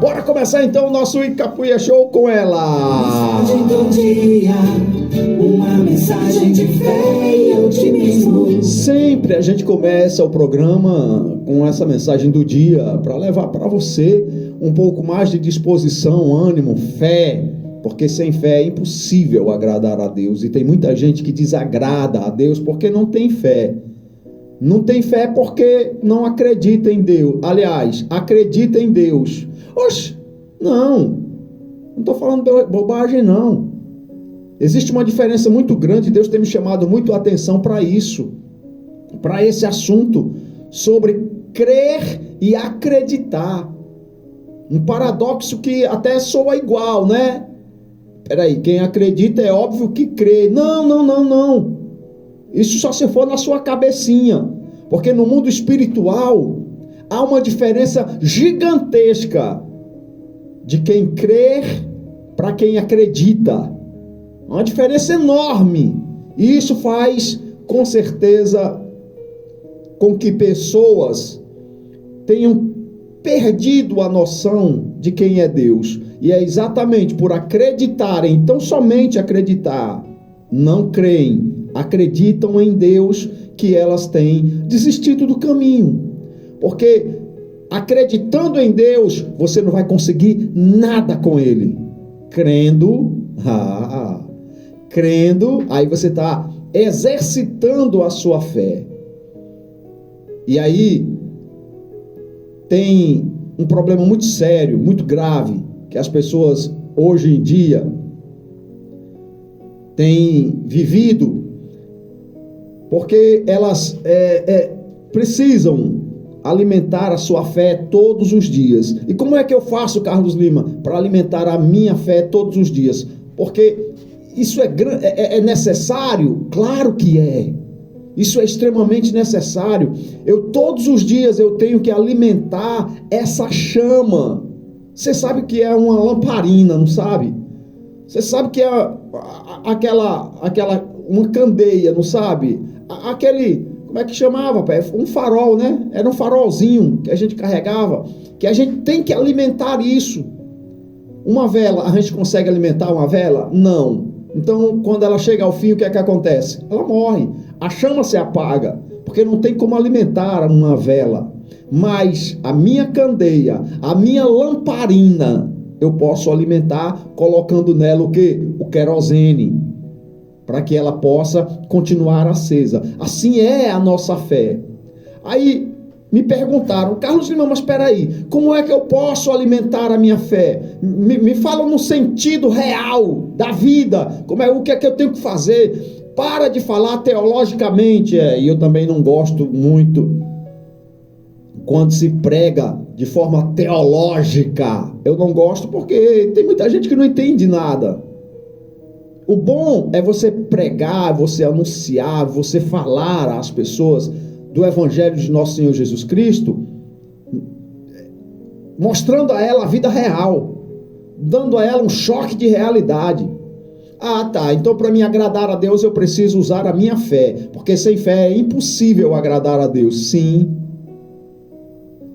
Bora começar então o nosso Icapuia Show com ela. Mensagem do dia, uma mensagem de fé e otimismo. Sempre a gente começa o programa com essa mensagem do dia para levar para você um pouco mais de disposição, ânimo, fé, porque sem fé é impossível agradar a Deus. E tem muita gente que desagrada a Deus porque não tem fé. Não tem fé porque não acredita em Deus. Aliás, acredita em Deus. Oxe, não estou falando bobagem não. Existe uma diferença muito grande. Deus tem me chamado muito a atenção para isso, para esse assunto sobre crer e acreditar. Um paradoxo que até soa igual, né? Peraí, quem acredita é óbvio que crê. Não. Isso só se for na sua cabecinha, porque no mundo espiritual há uma diferença gigantesca de quem crê para quem acredita. Uma diferença enorme. E isso faz, com certeza, com que pessoas tenham perdido a noção de quem é Deus. E é exatamente por acreditarem, então somente acreditar, não creem, acreditam em Deus, que elas têm desistido do caminho. Porque acreditando em Deus, você não vai conseguir nada com Ele. Crendo, aí você está exercitando a sua fé. E aí tem um problema muito sério, muito grave, que as pessoas hoje em dia têm vivido, porque elas precisam alimentar a sua fé todos os dias. E como é que eu faço, Carlos Lima, para alimentar a minha fé todos os dias? Porque isso é necessário? Claro que é. Isso é extremamente necessário. Todos os dias eu tenho que alimentar essa chama. Você sabe que é uma lamparina, não sabe? Você sabe que é uma candeia, não sabe? Como é que chamava, pai? Um farol, né? Era um farolzinho que a gente carregava, que a gente tem que alimentar isso. Uma vela, a gente consegue alimentar uma vela? Não. Então, quando ela chega ao fim, o que é que acontece? Ela morre. A chama se apaga, porque não tem como alimentar uma vela. Mas a minha candeia, a minha lamparina, eu posso alimentar colocando nela o quê? O querosene, para que ela possa continuar acesa. Assim é a nossa fé. Aí me perguntaram, Carlos Lima, mas espera aí, como é que eu posso alimentar a minha fé? Me fala no sentido real da vida, o que é que eu tenho que fazer? Para de falar teologicamente, e eu também não gosto muito quando se prega de forma teológica. Eu não gosto porque tem muita gente que não entende nada. O bom é você pregar, você anunciar, você falar às pessoas do Evangelho de nosso Senhor Jesus Cristo, mostrando a ela a vida real, dando a ela um choque de realidade. Então para me agradar a Deus eu preciso usar a minha fé, porque sem fé é impossível agradar a Deus. Sim,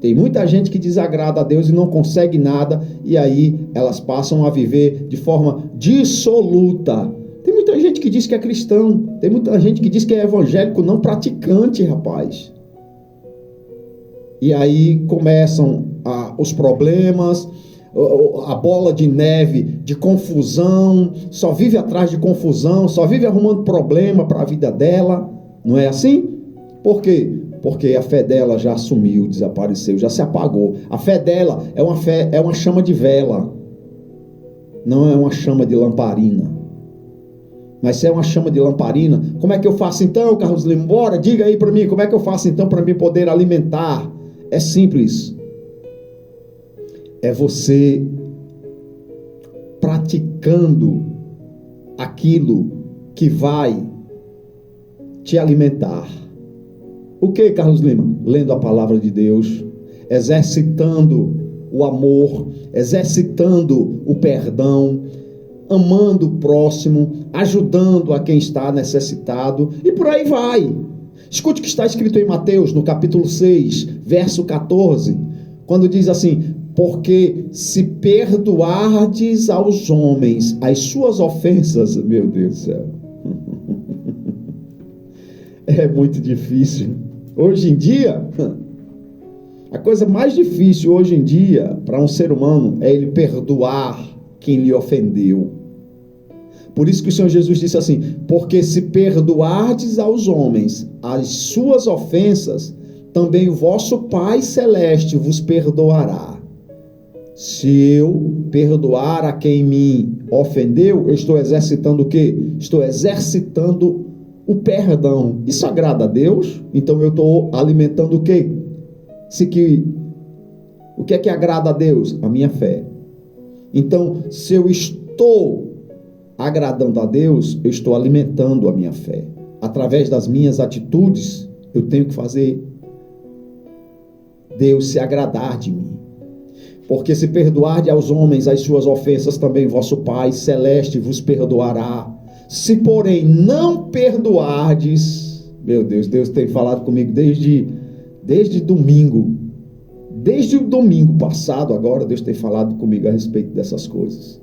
tem muita gente que desagrada a Deus e não consegue nada, e aí elas passam a viver de forma dissoluta. Tem muita gente que diz que é cristão, tem muita gente que diz que é evangélico não praticante, rapaz. E aí começam os problemas, a bola de neve de confusão, só vive atrás de confusão, só vive arrumando problema para a vida dela. Não é assim? Por quê? Porque a fé dela já sumiu, desapareceu, já se apagou. A fé dela é uma chama de vela, não é uma chama de lamparina. Mas se é uma chama de lamparina, como é que eu faço então, Carlos Lima? Bora, diga aí para mim, como é que eu faço então para mim poder alimentar? É simples. É você praticando aquilo que vai te alimentar. O que, Carlos Lima? Lendo a palavra de Deus, exercitando o amor, exercitando o perdão, amando o próximo, ajudando a quem está necessitado, e por aí vai. Escute o que está escrito em Mateus, no capítulo 6, verso 14, quando diz assim: Porque se perdoardes aos homens as suas ofensas, meu Deus do céu, é muito difícil. Hoje em dia, a coisa mais difícil hoje em dia para um ser humano é ele perdoar quem lhe ofendeu. Por isso que o Senhor Jesus disse assim: porque se perdoardes aos homens as suas ofensas, também o vosso Pai Celeste vos perdoará. Se eu perdoar a quem me ofendeu, eu estou exercitando o quê? Estou exercitando o perdão. Isso agrada a Deus? Então eu estou alimentando o quê? O que é que agrada a Deus? A minha fé. Então, se eu estou agradando a Deus, eu estou alimentando a minha fé. Através das minhas atitudes, eu tenho que fazer Deus se agradar de mim. Porque se perdoardes aos homens as suas ofensas, também vosso Pai Celeste vos perdoará. Se, porém, não perdoardes, meu Deus, Deus tem falado comigo desde domingo. Desde o domingo passado, agora, Deus tem falado comigo a respeito dessas coisas.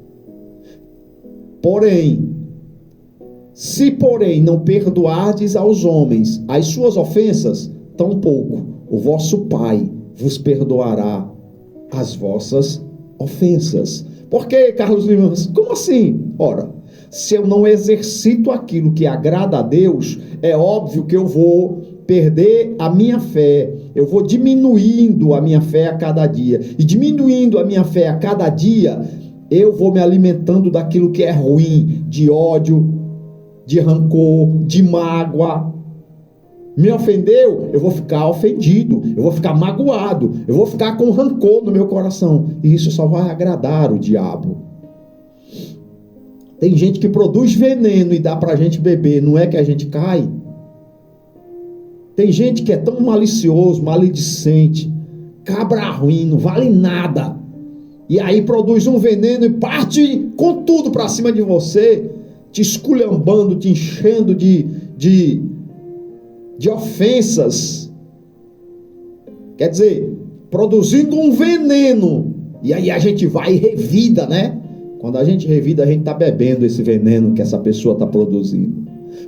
Se porém não perdoardes aos homens as suas ofensas, tampouco o vosso Pai vos perdoará as vossas ofensas. Por que, Carlos Lima? Como assim? Ora, se eu não exercito aquilo que agrada a Deus, é óbvio que eu vou perder a minha fé, eu vou diminuindo a minha fé a cada dia, e diminuindo a minha fé a cada dia, eu vou me alimentando daquilo que é ruim, de ódio, de rancor, de mágoa. Me ofendeu, eu vou ficar ofendido, eu vou ficar magoado, eu vou ficar com rancor no meu coração, e isso só vai agradar o diabo. Tem gente que produz veneno e dá pra gente beber, não é que a gente cai? Tem gente que é tão malicioso, maledicente, cabra ruim, não vale nada, e aí produz um veneno e parte com tudo pra cima de você, te esculhambando, te enchendo de ofensas, quer dizer, produzindo um veneno, e aí a gente vai e revida, né? Quando a gente revida, a gente está bebendo esse veneno que essa pessoa está produzindo,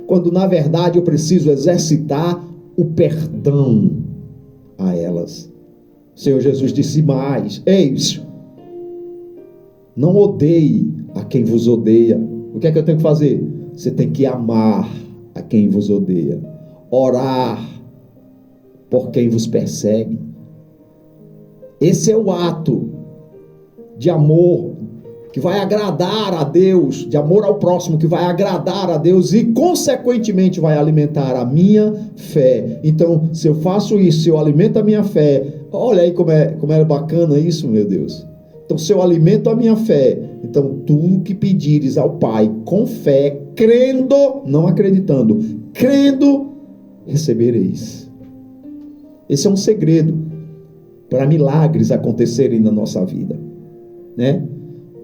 quando na verdade eu preciso exercitar o perdão a elas. O Senhor Jesus disse mais: eis, não odeie a quem vos odeia. O que é que eu tenho que fazer? Você tem que amar a quem vos odeia, orar por quem vos persegue. Esse é o ato de amor que vai agradar a Deus, de amor ao próximo, que vai agradar a Deus e consequentemente vai alimentar a minha fé. Então, se eu faço isso, se eu alimento a minha fé, olha aí como é bacana isso, meu Deus. Então, se eu alimento a minha fé, então tudo que pedires ao Pai com fé, crendo, não acreditando, crendo, recebereis. Esse é um segredo para milagres acontecerem na nossa vida, né?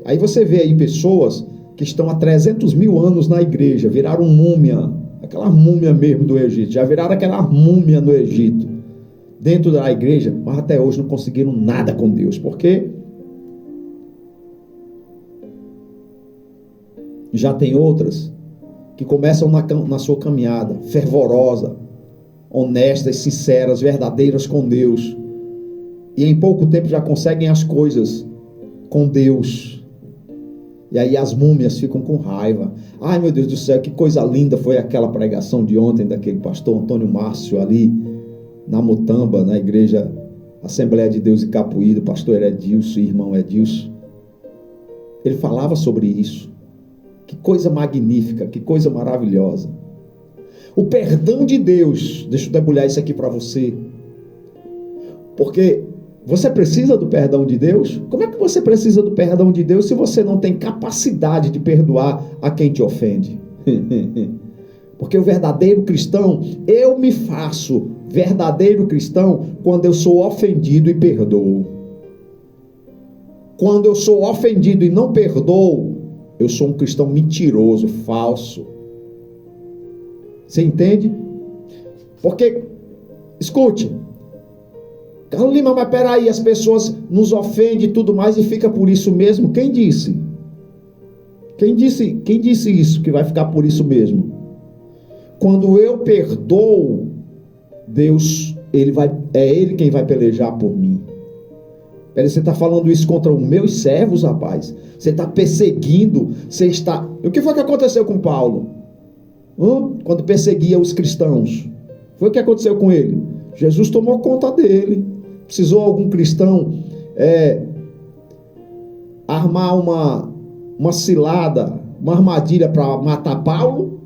Aí você vê aí pessoas que estão há 300 mil anos na igreja, viraram múmia, aquela múmia mesmo do Egito, já viraram aquela múmia no Egito, dentro da igreja, mas até hoje não conseguiram nada com Deus. Por quê? Já tem outras que começam na sua caminhada, fervorosa, honestas, sinceras, verdadeiras com Deus, e em pouco tempo já conseguem as coisas com Deus. E aí as múmias ficam com raiva. Ai, meu Deus do céu, que coisa linda foi aquela pregação de ontem daquele pastor Antônio Márcio ali na Mutamba, na igreja Assembleia de Deus em Capuí, do pastor Edilson e irmão Edilson. Ele falava sobre isso. Que coisa magnífica, que coisa maravilhosa. O perdão de Deus, deixa eu debulhar isso aqui para você, porque você precisa do perdão de Deus? Como é que você precisa do perdão de Deus se você não tem capacidade de perdoar a quem te ofende? Porque o verdadeiro cristão, eu me faço verdadeiro cristão quando eu sou ofendido e perdoo. Quando eu sou ofendido e não perdoo, eu sou um cristão mentiroso, falso. Você entende? Porque, escute, Carlos Lima, mas peraí, as pessoas nos ofendem e tudo mais e fica por isso mesmo? Quem disse? Quem disse isso, que vai ficar por isso mesmo? Quando eu perdoo, Deus, é Ele quem vai pelejar por mim. Peraí, você está falando isso contra os meus servos, rapaz? Você está perseguindo, você está... O que foi que aconteceu com Paulo? Quando perseguia os cristãos? Foi o que aconteceu com ele? Jesus tomou conta dele. Precisou algum cristão armar uma cilada, uma armadilha para matar Paulo?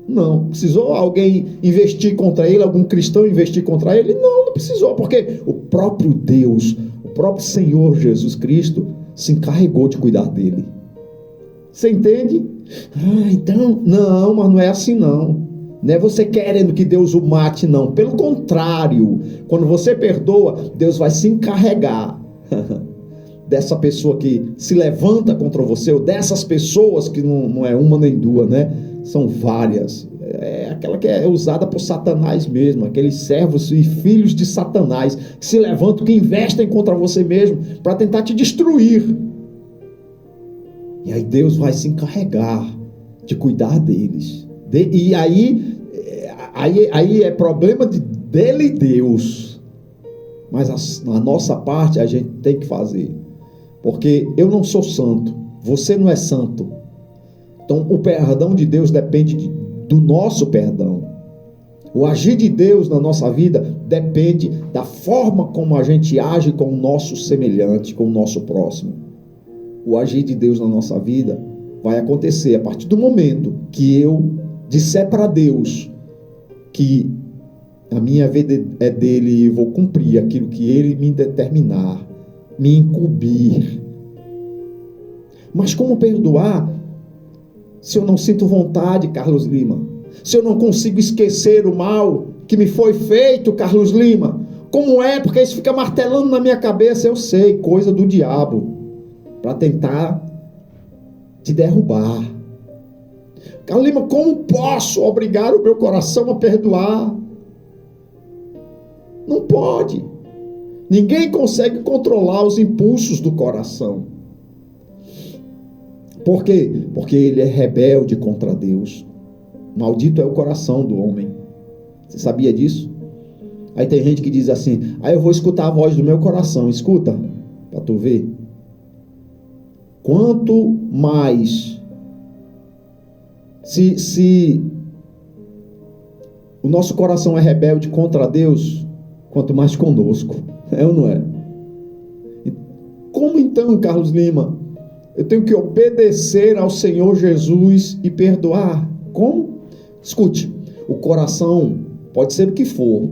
Não. Precisou alguém investir contra ele, algum cristão investir contra ele? Não, não precisou, porque o próprio Deus, o próprio Senhor Jesus Cristo se encarregou de cuidar dele. Você entende? Então, não, mas não é assim não. Não é você querendo que Deus o mate, não. Pelo contrário, quando você perdoa, Deus vai se encarregar dessa pessoa que se levanta contra você, ou dessas pessoas que não é uma nem duas, né? São várias. É aquela que é usada por Satanás mesmo, aqueles servos e filhos de Satanás que se levantam, que investem contra você mesmo para tentar te destruir. E aí Deus vai se encarregar de cuidar deles. E aí é problema dele e Deus. Mas a nossa parte a gente tem que fazer. Porque eu não sou santo, você não é santo. Então o perdão de Deus depende do nosso perdão. O agir de Deus na nossa vida depende da forma como a gente age com o nosso semelhante, com o nosso próximo. O agir de Deus na nossa vida vai acontecer a partir do momento que eu disser para Deus que a minha vida é dele e eu vou cumprir aquilo que ele me determinar, me incumbir. Mas como perdoar se eu não sinto vontade, Carlos Lima? Se eu não consigo esquecer o mal que me foi feito, Carlos Lima? Como é? Porque isso fica martelando na minha cabeça. Eu sei, coisa do diabo, para tentar te derrubar. Carlos Lima, como posso obrigar o meu coração a perdoar? Não pode. Ninguém consegue controlar os impulsos do coração. Por quê? Porque ele é rebelde contra Deus. Maldito é o coração do homem. Você sabia disso? Aí tem gente que diz assim: eu vou escutar a voz do meu coração. Escuta, para tu ver. Quanto mais se o nosso coração é rebelde contra Deus, quanto mais conosco. É ou não é? Como então, Carlos Lima, eu tenho que obedecer ao Senhor Jesus e perdoar? Como? Escute, o coração pode ser o que for,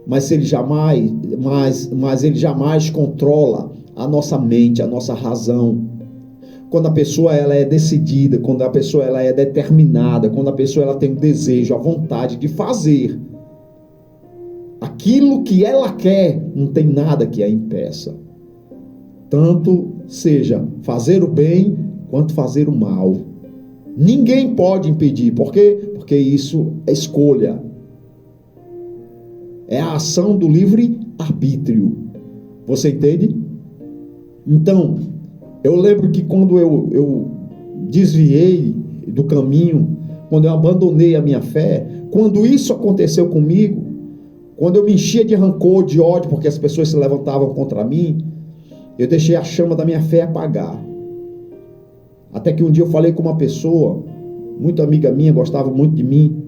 mas ele jamais controla a nossa mente, a nossa razão. Quando a pessoa ela é decidida, quando a pessoa ela é determinada, quando a pessoa ela tem o desejo, a vontade de fazer aquilo que ela quer, não tem nada que a impeça. Tanto seja fazer o bem, quanto fazer o mal. Ninguém pode impedir. Por quê? Porque isso é escolha. É a ação do livre-arbítrio. Você entende? Então, eu lembro que quando eu desviei do caminho, quando eu abandonei a minha fé, quando isso aconteceu comigo, quando eu me enchia de rancor, de ódio, porque as pessoas se levantavam contra mim, eu deixei a chama da minha fé apagar. Até que um dia eu falei com uma pessoa, muito amiga minha, gostava muito de mim,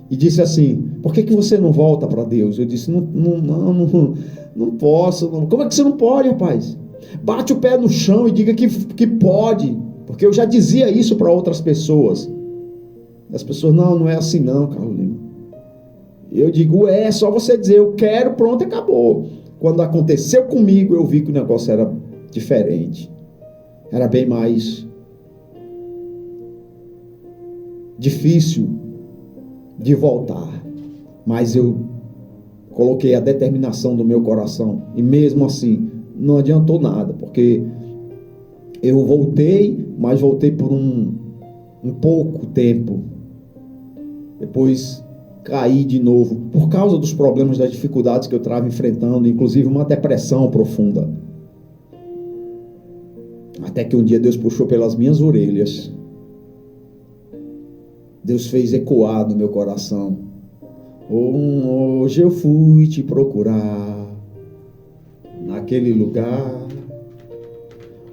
e disse assim: por que você não volta para Deus? Eu disse: não posso. Não. Como é que você não pode, rapaz? Bate o pé no chão e diga que pode, porque eu já dizia isso para outras pessoas. As pessoas: não é assim não, Carlos Lima. Eu digo: é só você dizer eu quero, pronto, acabou. Quando aconteceu comigo, eu vi que o negócio era diferente, era bem mais difícil de voltar, mas eu coloquei a determinação do meu coração, e mesmo assim não adiantou nada, porque eu voltei, mas voltei por um pouco tempo. Depois caí de novo, por causa dos problemas, das dificuldades que eu estava enfrentando, inclusive uma depressão profunda. Até que um dia Deus puxou pelas minhas orelhas. Deus fez ecoar no meu coração. Hoje eu fui te procurar naquele lugar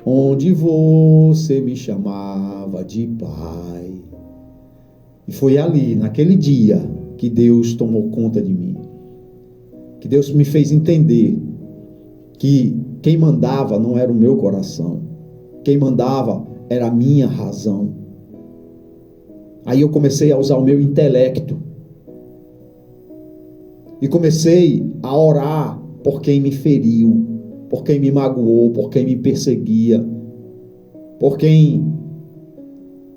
onde você me chamava de pai. E foi ali, naquele dia, que Deus tomou conta de mim. Que Deus me fez entender que quem mandava não era o meu coração. Quem mandava era a minha razão. Aí eu comecei a usar o meu intelecto. E comecei a orar por quem me feriu, por quem me magoou, por quem me perseguia, por quem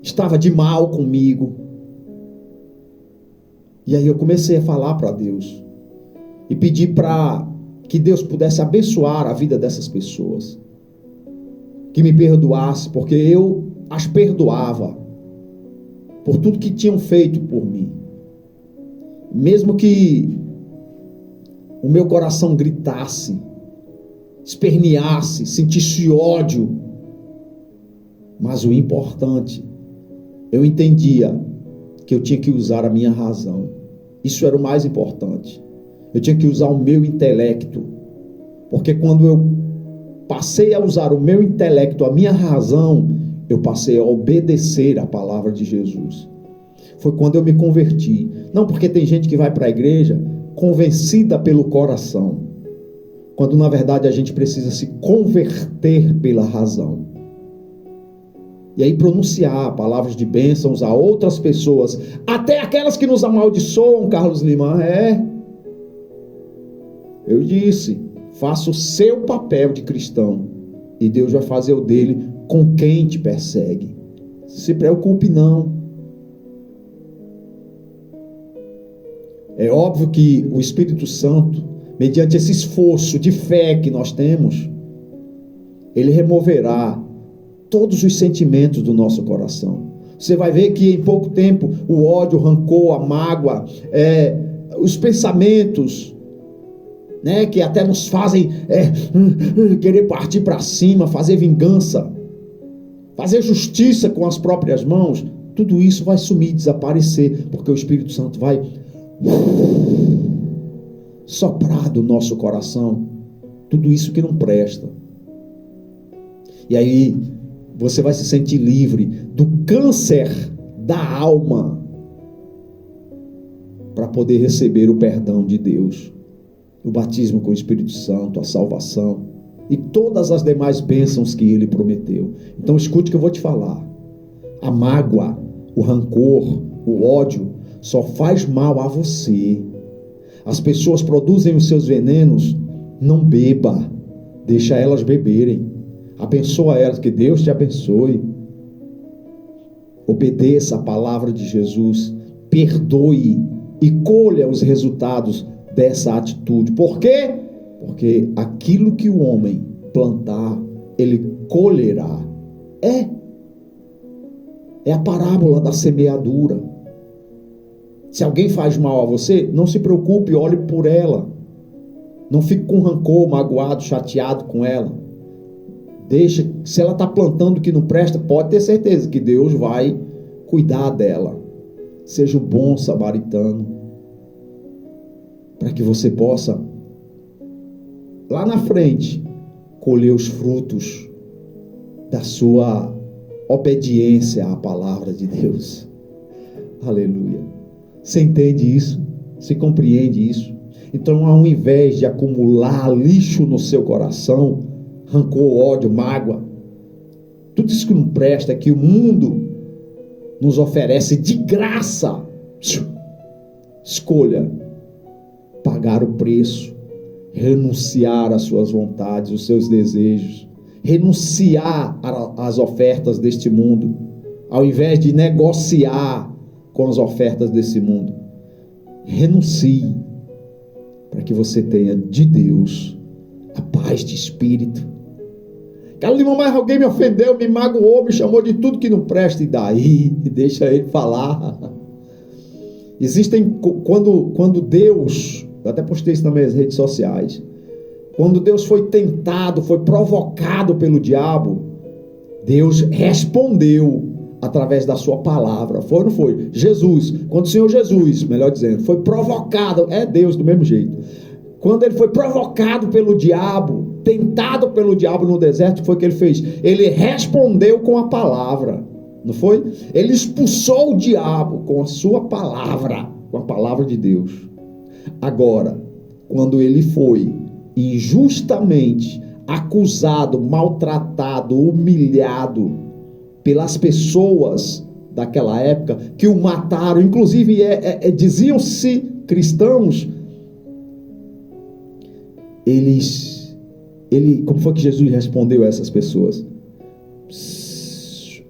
estava de mal comigo. E aí eu comecei a falar para Deus e pedir para que Deus pudesse abençoar a vida dessas pessoas, que me perdoasse, porque eu as perdoava por tudo que tinham feito por mim. Mesmo que o meu coração gritasse, esperneasse, sentisse ódio, mas o importante, eu entendia que eu tinha que usar a minha razão. Isso era o mais importante. Eu tinha que usar o meu intelecto, porque quando eu passei a usar o meu intelecto, a minha razão, eu passei a obedecer a palavra de Jesus. Foi quando eu me converti. Não porque tem gente que vai para a igreja convencida pelo coração, quando na verdade a gente precisa se converter pela razão. E aí pronunciar palavras de bênçãos a outras pessoas, até aquelas que nos amaldiçoam, Carlos Lima. Eu disse, faça o seu papel de cristão e Deus vai fazer o dele com quem te persegue. Se preocupe não. É óbvio que o Espírito Santo, mediante esse esforço de fé que nós temos, ele removerá todos os sentimentos do nosso coração. Você vai ver que em pouco tempo o ódio, o rancor, a mágoa, os pensamentos, né, que até nos fazem querer partir para cima, fazer vingança, fazer justiça com as próprias mãos, tudo isso vai sumir, desaparecer, porque o Espírito Santo vai soprar do nosso coração tudo isso que não presta. E aí você vai se sentir livre do câncer da alma para poder receber o perdão de Deus, o batismo com o Espírito Santo, a salvação e todas as demais bênçãos que ele prometeu. Então escute o que eu vou te falar. A mágoa, o rancor, o ódio só faz mal a você. As pessoas produzem os seus venenos. Não beba, deixa elas beberem. Abençoa elas, que Deus te abençoe. Obedeça a palavra de Jesus, perdoe e colha os resultados dessa atitude. Por quê? Porque aquilo que o homem plantar, ele colherá. É a parábola da semeadura. Se alguém faz mal a você, não se preocupe, olhe por ela. Não fique com rancor, magoado, chateado com ela. Deixa, se ela está plantando o que não presta, pode ter certeza que Deus vai cuidar dela. Seja um bom samaritano, para que você possa, lá na frente, colher os frutos da sua obediência à palavra de Deus. Aleluia. Você entende isso? Você compreende isso? Então, ao invés de acumular lixo no seu coração, rancor, ódio, mágoa, tudo isso que não presta, que o mundo nos oferece de graça, escolha pagar o preço, renunciar às suas vontades, os seus desejos, renunciar às ofertas deste mundo, ao invés de negociar com as ofertas desse mundo. Renuncie, para que você tenha de Deus a paz de espírito. Carlos Lima, mas alguém me ofendeu, me magoou, me chamou de tudo que não presta, e daí? Deixa ele falar. Quando Deus, eu até postei isso também nas redes sociais, quando Deus foi tentado, foi provocado pelo diabo, Deus respondeu através da sua palavra. Foi ou não foi? Jesus, quando o Senhor Jesus, melhor dizendo, foi provocado, é Deus do mesmo jeito. Quando ele foi provocado pelo diabo, tentado pelo diabo no deserto, o que foi que ele fez? Ele respondeu com a palavra, não foi? Ele expulsou o diabo com a sua palavra, com a palavra de Deus. Agora, quando ele foi injustamente acusado, maltratado, humilhado pelas pessoas daquela época, que o mataram, inclusive diziam-se cristãos, como foi que Jesus respondeu a essas pessoas?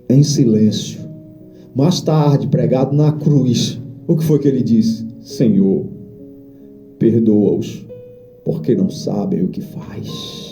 Em silêncio. Mais tarde, pregado na cruz, o que foi que ele disse? Senhor, perdoa-os, porque não sabem o que faz.